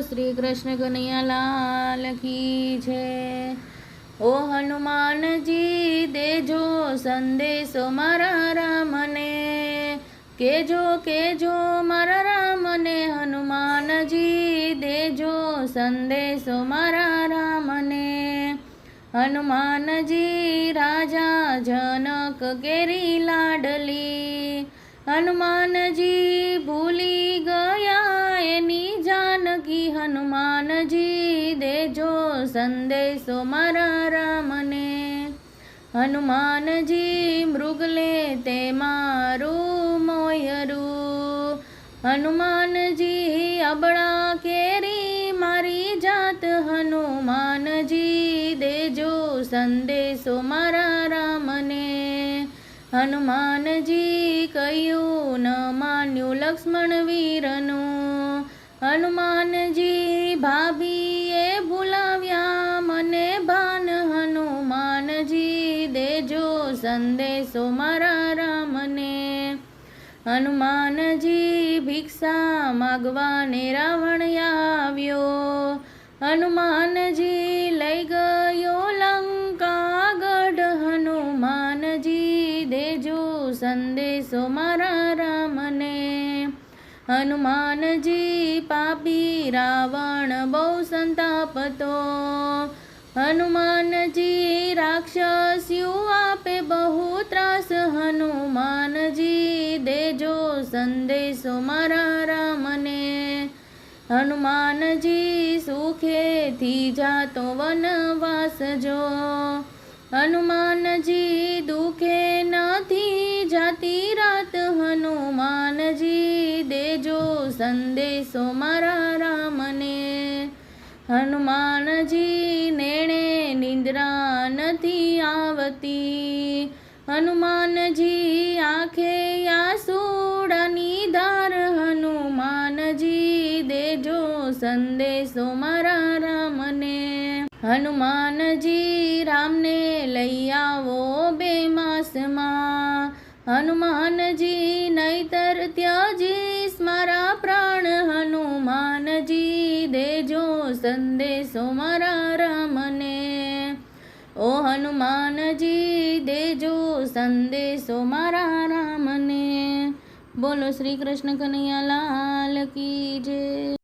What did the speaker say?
શ્રી કૃષ્ણ કનૈયા લાલ કી છે। ઓ હનુમાનજી દેજો સંદેશો મારા રામને, કેજો કેજો મારા રામને, હનુમાનજી દેજો સંદેશો મારા રામને। હનુમાનજી રાજા જનક કેરી લાડલી, હનુમાનજી ભૂલી ગયા એની જાનકી, હનુમાનજી દેજો સંદેશો મારા રામને। હનુમાનજી મૃગલે તે મારું મોયરું, હનુમાનજી અબળા કેરી મારી જાત, હનુમાનજી દેજો સંદેશો મારા રામને। હનુમાનજી કહ્યું ન માન્યું લક્ષ્મણ વીરનું, હનુમાનજી ભાભીએ ભૂલાવ્યા મને ભાન, હનુમાનજી દેજો સંદેશો મારા રામને। હનુમાનજી ભિક્ષા માગવાને રાવણ આવ્યો, હનુમાનજી લઈ ગયો લંકા ગઢ, હનુમાનજી દેજો સંદેશો મારા રામને। હનુમાનજી પાપી રાવણ બહુ સંતાપતો, હનુમાનજી રાક્ષસ્યું આપે બહુ ત્રાસ, હનુમાનજી દેજો સંદેશો મારા રામને। હનુમાનજી સુખેથી જાતો વનવાસ જો, હનુમાનજી દુખે નથી જાતી રાત, હનુમાનજી દેજો સંદેશો મારા રામને। હનુમાનજી નેણે નિંદ્રા નથી આવતી, હનુમાનજી આંખે આંસુડાની ધાર, હનુમાનજી દેજો સંદેશો મારા રામને। હનુમાનજી રામને લઈ આવો 2 માસમાં, હનુમાનજી નહીતર ત્યજીશ મારા પ્રાણ, હનુમાનજી દેજો સંદેશો મારા રામને। ઓ હનુમાનજી દેજો સંદેશો મારા રામને। બોલો શ્રી કૃષ્ણ કનૈયા લાલ કી જય।